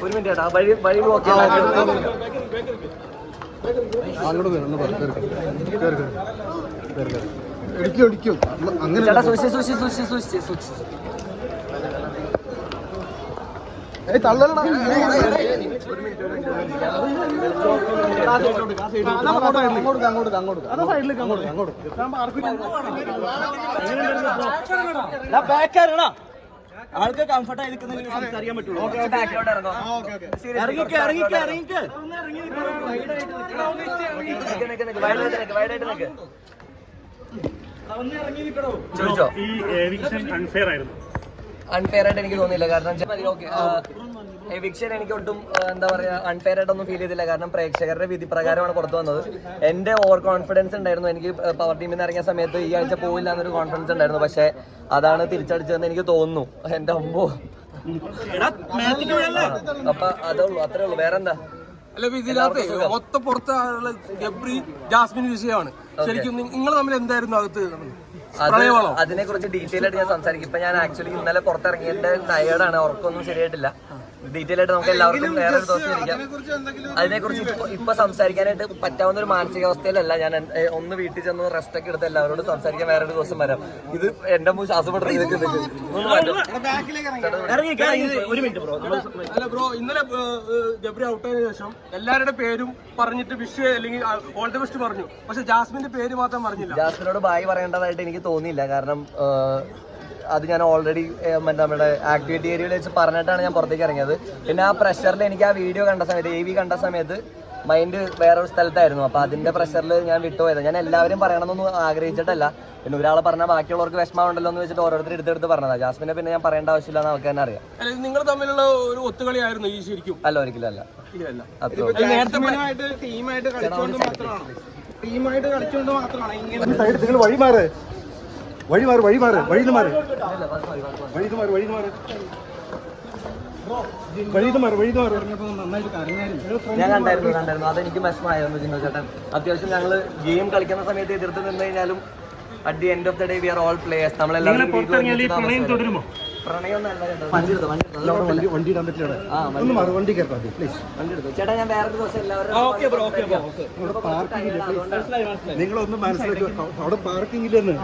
ഒരു മിനിറ്റ് ചേട്ടാ വഴി ബ്ലോക്ക് അങ്ങനെ ചേട്ടാ സൂക്ഷിച്ച് തള്ളലടാ ആൾക്ക് കംഫർട്ടായി നിൽക്കുന്ന സംസാരിക്കാൻ പറ്റുള്ളൂ. അൺഫെയർ ആയിട്ട് എനിക്ക് തോന്നിയില്ല. കാരണം എവിക്ഷൻ എനിക്ക് ഒട്ടും എന്താ പറയാ അൺഫെയർ ആയിട്ടൊന്നും ഫീൽ ചെയ്തില്ല. കാരണം പ്രേക്ഷകരുടെ വിധി പ്രകാരമാണ് പുറത്തു വന്നത്. എന്റെ ഓവർ കോൺഫിഡൻസ് ഉണ്ടായിരുന്നു. എനിക്ക് പവർ ടീമിൽ നിന്ന് ഇറങ്ങിയ സമയത്ത് ഈ ആഴ്ച പോയില്ല എന്നൊരു കോൺഫിഡൻസ് ഉണ്ടായിരുന്നു. പക്ഷെ അതാണ് തിരിച്ചടിച്ചതെന്ന് എനിക്ക് തോന്നുന്നു. എന്റെ അമ്മോ, അപ്പൊ അതേ ഉള്ളൂ, അത്രേ ഉള്ളൂ. വേറെന്താ? അല്ല, ഇതിനകത്ത് മൊത്തം പുറത്ത് ഗബ്രി ജാസ്മിൻ വിഷയമാണ്. ശരിക്കും നിങ്ങൾ തമ്മിൽ എന്തായിരുന്നു അകത്ത്? അതിനെ കുറിച്ച് ഡീറ്റെയിൽ ആയിട്ട് ഞാൻ സംസാരിക്കും. ഇപ്പൊ ഞാൻ ആക്ച്വലി ഇന്നലെ പുറത്തിറങ്ങിയിട്ട് ടയേർഡാണ്, ഉറക്കമൊന്നും ശരിയായിട്ടില്ല. ഡീറ്റെയിൽ ആയിട്ട് നമുക്ക് എല്ലാവർക്കും വേറൊരു ദിവസം ഇരിക്കാം. അതിനെക്കുറിച്ച് ഇപ്പൊ സംസാരിക്കാനായിട്ട് പറ്റാവുന്ന ഒരു മാനസികാവസ്ഥയിലല്ല ഞാൻ. ഒന്ന് വീട്ടിൽ ചെന്ന് റെസ്റ്റ് ഒക്കെ എടുത്ത് എല്ലാവരോടും സംസാരിക്കാൻ വേറൊരു ദിവസം വരാം. ഇത് എന്റെ മുമ്പ് ശ്വാസം ബ്രോ, ഇന്നലെ ഗബ്രി ഔട്ടായതിനു ശേഷം എല്ലാവരുടെ പേരും പറഞ്ഞിട്ട് വിഷ് അല്ലെങ്കിൽ ഓൾ ദി ബെസ്റ്റ് പറഞ്ഞു. പക്ഷെ ജാസ്മിന്റെ പേര് മാത്രം പറഞ്ഞില്ല. ജാസ്മിനോട് ബായ് പറയേണ്ടതായിട്ട് എനിക്ക് തോന്നിയില്ല. കാരണം അത് ഞാൻ ഓൾറെഡി നമ്മുടെ ആക്ടിവിറ്റി ഏരിയയിൽ വെച്ച് പറഞ്ഞിട്ടാണ് ഞാൻ പുറത്തേക്ക് ഇറങ്ങിയത്. പിന്നെ ആ പ്രഷറിൽ എനിക്ക് ആ വീഡിയോ കണ്ട സമയത്ത്, AV കണ്ട സമയത്ത് മൈൻഡ് വേറൊരു സ്ഥലത്തായിരുന്നു. അപ്പൊ അതിന്റെ പ്രഷറിൽ ഞാൻ വിട്ടുപോയത്. ഞാൻ എല്ലാവരും പറയണമെന്നൊന്നും ആഗ്രഹിച്ചിട്ടല്ല. പിന്നെ ഒരാളെ പറഞ്ഞാൽ ബാക്കിയുള്ളവർക്ക് വിഷമമുണ്ടല്ലോ എന്ന് വെച്ചിട്ട് ഓരോരുത്തർ എടുത്തെടുത്ത് പറഞ്ഞതാണ്. ജാസ്മിനെ പിന്നെ ഞാൻ പറയേണ്ട ആവശ്യമില്ല എന്ന് അവർക്ക് തന്നെ അറിയാം. നിങ്ങൾ തമ്മിലുള്ള ഒരു ഒത്തുകളിയായിരുന്നു ഈ ശരിക്കും? അല്ല, ഒരിക്കലും അല്ല. ടീമായിട്ട് കളിച്ചുകൊണ്ട് മാത്രമാണ് നിങ്ങൾ വഴി മാറ്, വഴി മാറ്, വഴി മാറ്, വഴിന്ന് മാറ്, വഴിന്ന് മാറ്, വഴിന്ന് മാറ്, വഴിന്ന് മാറ്, വഴിന്ന് മാറ്. ഞാൻ കണ്ടായിരുന്നു. അതെനിക്ക് വിഷമമായിരുന്നു ജിൻഡോ ചേട്ടൻ. അത്യാവശ്യം ഞങ്ങള് ഗെയിം കളിക്കുന്ന സമയത്ത് എതിർത്ത് നിന്ന് കഴിഞ്ഞാലും at the end of the day we are all players. നമ്മളെല്ലാവരും വണ്ടി ഇടാൻ പറ്റില്ല. വണ്ടി കയറാം പ്ലീസ്. ചേട്ടാ, ഞാൻ വേറൊരു ദിവസം എല്ലാവരും നിങ്ങളൊന്നും മനസ്സിലാക്കി. അവിടെ പാർക്കിംഗ് ഇല്ലെന്ന്.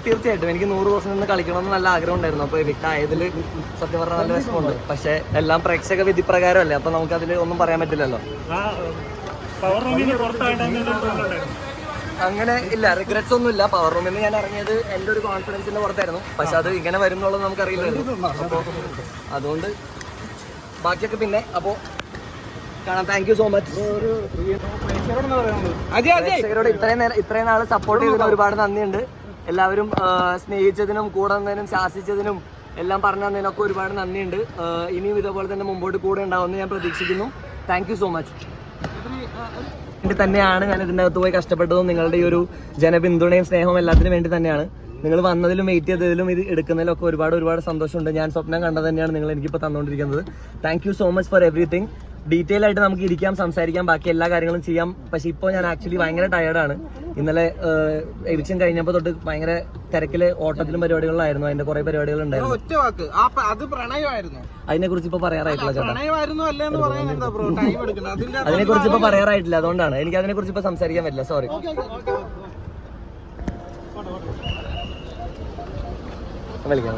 തീർച്ചയായിട്ടും എനിക്ക് 100 ദിവസം നിന്ന് കളിക്കണമെന്ന് നല്ല ആഗ്രഹം ഉണ്ടായിരുന്നു. അപ്പൊ എവിക്ട് ആയതിൽ സത്യം പറഞ്ഞാൽ നല്ല വിഷമമുണ്ട്. പക്ഷെ എല്ലാം പ്രേക്ഷക വിധി പ്രകാരമല്ലേ, അപ്പൊ നമുക്ക് അതിൽ ഒന്നും പറയാൻ പറ്റില്ലല്ലോ. അങ്ങനെ ഇല്ല, റിഗ്രറ്റ്സ് ഒന്നും ഇല്ല. പവർ റൂമിൽ നിന്ന് ഞാൻ ഇറങ്ങിയത് എന്റെ ഒരു കോൺഫിഡൻസിന്റെ പുറത്തായിരുന്നു. പക്ഷെ അത് ഇങ്ങനെ വരുന്നുള്ളത് നമുക്കറിയില്ലായിരുന്നു. അപ്പൊ അതുകൊണ്ട് ബാക്കിയൊക്കെ പിന്നെ അപ്പോ കാണാം. Thank you so much. പ്രേക്ഷകരോട് ഇത്രയും നാൾ സപ്പോർട്ട് ചെയ്തതിന് ഒരുപാട് നന്ദിയുണ്ട്. എല്ലാവരും സ്നേഹിച്ചതിനും കൂടെ നിന്നതിനും ശാസിച്ചതിനും എല്ലാം പറഞ്ഞു തന്നതിനൊക്കെ ഒരുപാട് നന്ദിയുണ്ട്. ഇനിയും ഇതേപോലെ തന്നെ മുമ്പോട്ട് കൂടെ ഉണ്ടാവുമെന്ന് ഞാൻ പ്രതീക്ഷിക്കുന്നു. Thank you so much. വേണ്ടി തന്നെയാണ് ഞാൻ ഇതിൻ്റെ അകത്ത് പോയി കഷ്ടപ്പെട്ടതും നിങ്ങളുടെ ഈ ഒരു ജനപിന്തുണയും സ്നേഹവും എല്ലാത്തിനും വേണ്ടി തന്നെയാണ്. നിങ്ങൾ വന്നതിലും വെയിറ്റ് ചെയ്തതിലും ഇത് എടുക്കുന്നതിലും ഒക്കെ ഒരുപാട് സന്തോഷമുണ്ട്. ഞാൻ സ്വപ്നം കണ്ടത് തന്നെയാണ് നിങ്ങൾ എനിക്കിപ്പോൾ തന്നുകൊണ്ടിരിക്കുന്നത്. Thank you so much for everything. Detail ആയിട്ട് നമുക്ക് ഇരിക്കാം, സംസാരിക്കാം, ബാക്കി എല്ലാ കാര്യങ്ങളും ചെയ്യാം. പക്ഷെ ഇപ്പോൾ ഞാൻ ആക്ച്വലി ഭയങ്കര ടയേർഡാണ്. ഇന്നലെ എവിക്ഷൻ കഴിഞ്ഞപ്പോൾ തൊട്ട് ഭയങ്കര തിരക്കില് ഓട്ടത്തിലും പരിപാടികളിലായിരുന്നു. അതിന്റെ കുറെ പരിപാടികൾ ഉണ്ടായിരുന്നു. അതിനെ കുറിച്ച് ഇപ്പൊ പറയാറായിട്ടില്ല ചേട്ടാ. അതിനെ കുറിച്ച് ഇപ്പൊ പറയാറായിട്ടില്ല. അതുകൊണ്ടാണ് എനിക്ക് അതിനെ കുറിച്ച് ഇപ്പൊ സംസാരിക്കാൻ പറ്റില്ല. സോറി. വിളിക്കാം.